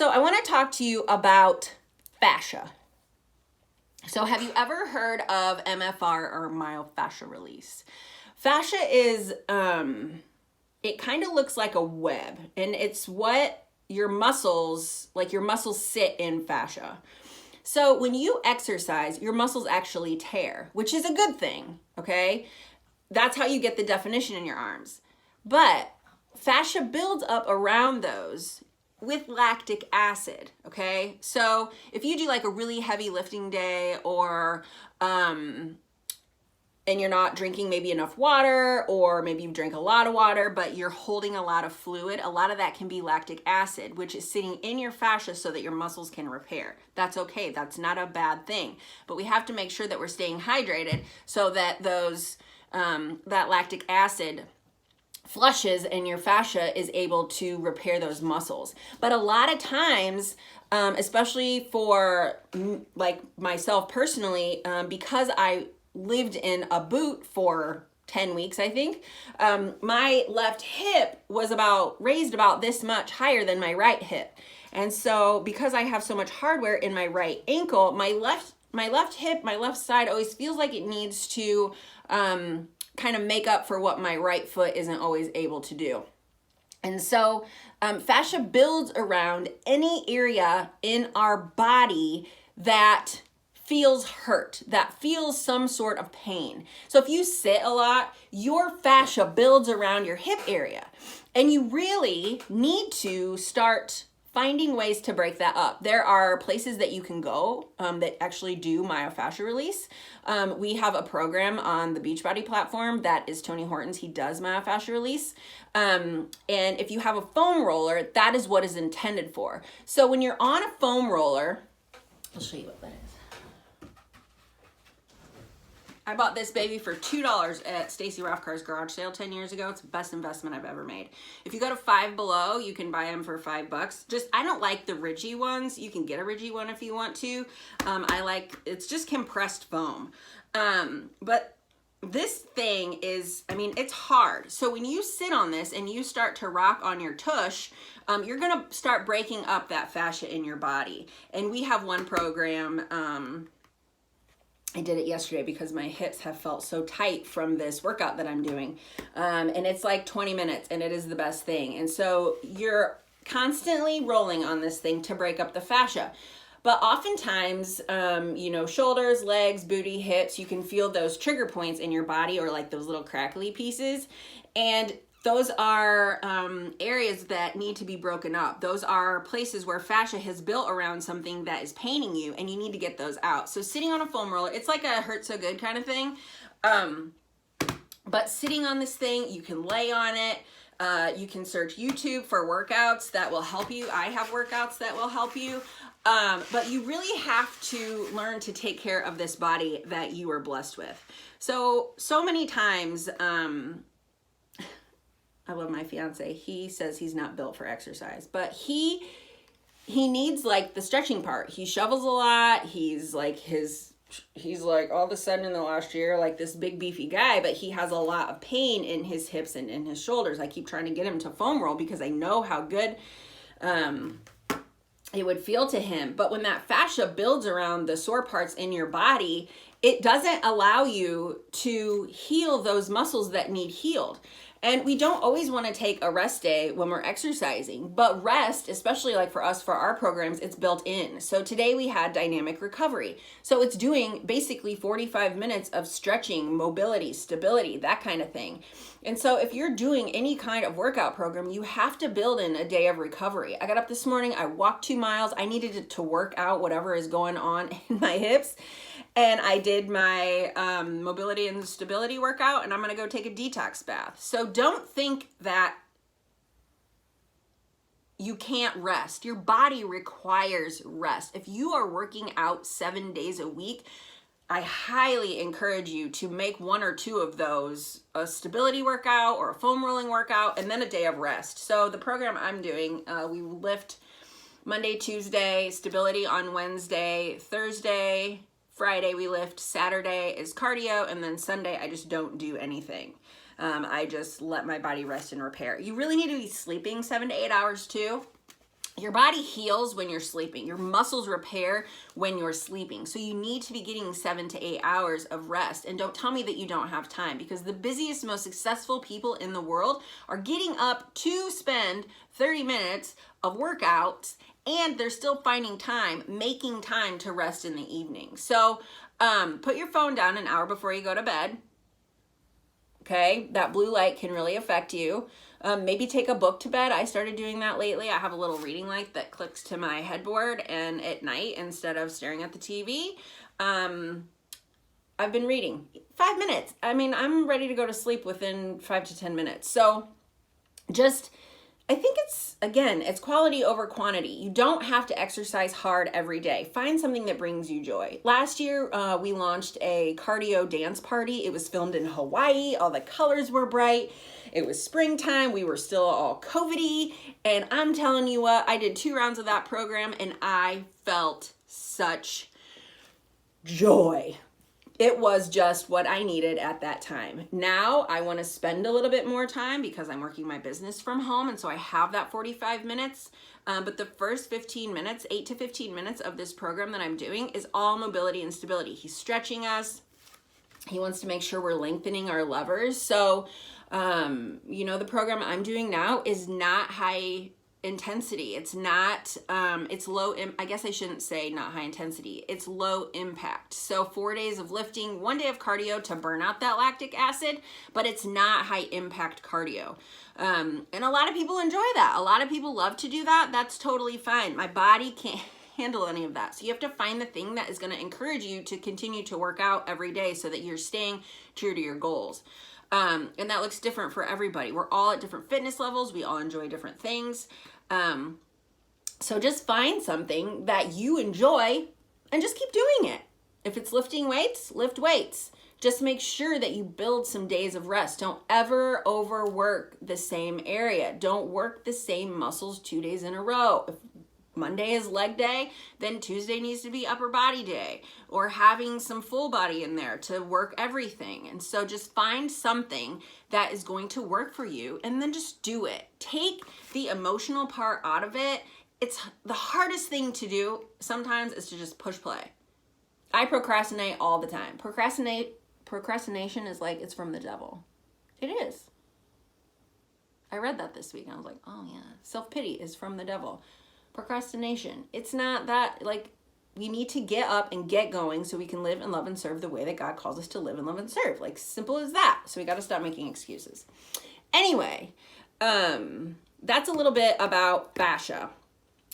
So I want to talk to you about fascia. So have you ever heard of MFR or myofascial release? Fascia is, it kind of looks like a web, and it's what your muscles sit in fascia. So when you exercise, your muscles actually tear, which is a good thing, okay? That's how you get the definition in your arms. But fascia builds up around those with lactic acid, okay? So if you do like a really heavy lifting day or and you're not drinking maybe enough water, or maybe you drink a lot of water, but you're holding a lot of fluid, a lot of that can be lactic acid, which is sitting in your fascia so that your muscles can repair. That's okay, that's not a bad thing. But we have to make sure that we're staying hydrated so that those, that lactic acid flushes and your fascia is able to repair those muscles. But a lot of times, especially for like myself personally, because I lived in a boot for 10 weeks, I think, my left hip was raised about this much higher than my right hip. And so because I have so much hardware in my right ankle, my left hip, my left side always feels like it needs to kind of make up for what my right foot isn't always able to do. And so fascia builds around any area in our body that feels hurt, that feels some sort of pain. So if you sit a lot, your fascia builds around your hip area, and you really need to start finding ways to break that up. There are places that you can go that actually do myofascial release. We have a program on the Beachbody platform that is Tony Horton's. He does myofascial release. And if you have a foam roller, that is what is intended for. So when you're on a foam roller, I'll show you what that is. I bought this baby for $2 at Stacy Rothkar's garage sale 10 years ago. It's the best investment I've ever made. If you go to Five Below, you can buy them for $5. I don't like the ridgy ones. You can get a ridgy one if you want to. It's just compressed foam. But this thing is, it's hard. So when you sit on this and you start to rock on your tush, you're gonna start breaking up that fascia in your body. And we have one program, I did it yesterday because my hips have felt so tight from this workout that I'm doing. And it's like 20 minutes and it is the best thing. And so you're constantly rolling on this thing to break up the fascia. But oftentimes, shoulders, legs, booty, hips, you can feel those trigger points in your body, or like those little crackly pieces. And those are areas that need to be broken up. Those are places where fascia has built around something that is paining you, and you need to get those out. So sitting on a foam roller, it's like a hurt so good kind of thing. But sitting on this thing, you can lay on it. You can search YouTube for workouts that will help you. I have workouts that will help you. But you really have to learn to take care of this body that you are blessed with. So many times, I love my fiance. He says he's not built for exercise, but he needs like the stretching part. He shovels a lot. He's like all of a sudden in the last year, like this big beefy guy, but he has a lot of pain in his hips and in his shoulders. I keep trying to get him to foam roll because I know how good, it would feel to him. But when that fascia builds around the sore parts in your body, it doesn't allow you to heal those muscles that need healed. And we don't always want to take a rest day when we're exercising, but rest, especially like for us, for our programs, it's built in. So today we had dynamic recovery. So it's doing basically 45 minutes of stretching, mobility, stability, that kind of thing. And so if you're doing any kind of workout program, you have to build in a day of recovery. I got up this morning, I walked 2 miles. I needed to work out whatever is going on in my hips. And I did my mobility and stability workout, and I'm gonna go take a detox bath. So don't think that you can't rest. Your body requires rest. If you are working out 7 days a week, I highly encourage you to make 1 or 2 of those, a stability workout or a foam rolling workout, and then a day of rest. So the program I'm doing, we lift Monday, Tuesday, stability on Wednesday, Thursday, Friday we lift, Saturday is cardio, and then Sunday I just don't do anything. I just let my body rest and repair. You really need to be sleeping 7 to 8 hours too. Your body heals when you're sleeping. Your muscles repair when you're sleeping. So you need to be getting 7 to 8 hours of rest. And don't tell me that you don't have time, because the busiest, most successful people in the world are getting up to spend 30 minutes of workouts, and they're still finding time, making time to rest in the evening. So put your phone down an hour before you go to bed. Okay, that blue light can really affect you. Maybe take a book to bed. I started doing that lately. I have a little reading light that clicks to my headboard, and at night, instead of staring at the TV, I've been reading 5 minutes. I mean, I'm ready to go to sleep within 5 to 10 minutes. So I think it's quality over quantity. You don't have to exercise hard every day. Find something that brings you joy. Last year, we launched a cardio dance party. It was filmed in Hawaii. All the colors were bright. It was springtime. We were still all COVID-y. And I'm telling you what, I did 2 rounds of that program and I felt such joy. It was just what I needed at that time. Now I want to spend a little bit more time because I'm working my business from home, and so I have that 45 minutes. But the first 15 minutes, 8 to 15 minutes of this program that I'm doing is all mobility and stability. He's stretching us. He wants to make sure we're lengthening our levers. So, the program I'm doing now is not high intensity. It's not, it's low, I guess I shouldn't say not high intensity. It's low impact. So 4 days of lifting, 1 day of cardio to burn out that lactic acid, but it's not high impact cardio. And a lot of people enjoy that. A lot of people love to do that. That's totally fine. My body can't handle any of that. So you have to find the thing that is going to encourage you to continue to work out every day so that you're staying true to your goals. And that looks different for everybody. We're all at different fitness levels. We all enjoy different things. So just find something that you enjoy and just keep doing it. If it's lifting weights, lift weights. Just make sure that you build some days of rest. Don't ever overwork the same area. Don't work the same muscles 2 days in a row. If Monday is leg day, then Tuesday needs to be upper body day, or having some full body in there to work everything. And so just find something that is going to work for you and then just do it. Take the emotional part out of it. It's the hardest thing to do sometimes is to just push play. I procrastinate all the time. Procrastination is like, it's from the devil. It is. I read that this week and I was like, oh yeah, self-pity is from the devil. Procrastination. It's not that, like, we need to get up and get going so we can live and love and serve the way that God calls us to live and love and serve. Like, simple as that. So we got to stop making excuses. Anyway, that's a little bit about fascia.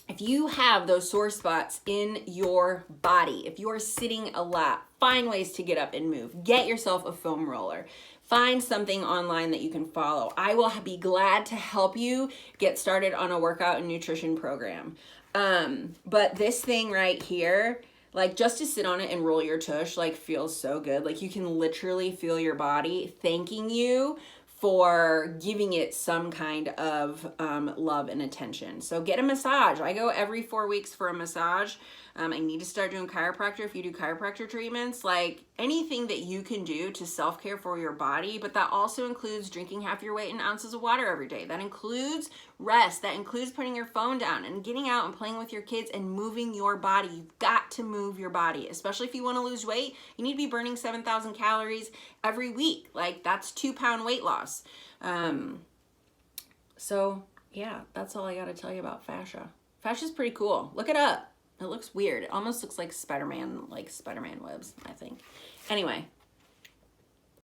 If you have those sore spots in your body, if you're sitting a lot, find ways to get up and move. Get yourself a foam roller. Find something online that you can follow. I will be glad to help you get started on a workout and nutrition program. But this thing right here, like, just to sit on it and roll your tush, like, feels so good. Like, you can literally feel your body thanking you for giving it some kind of love and attention. So get a massage. I go every 4 weeks for a massage. I need to start doing chiropractor. If you do chiropractor treatments, like, anything that you can do to self-care for your body, but that also includes drinking half your weight in ounces of water every day. That includes rest. That includes putting your phone down and getting out and playing with your kids and moving your body. You've got to move your body, especially if you want to lose weight. You need to be burning 7,000 calories every week. Like, that's 2-pound weight loss. So yeah, that's all I got to tell you about fascia. Fascia's pretty cool. Look it up. It looks weird. It almost looks like Spider-Man webs, I think. Anyway,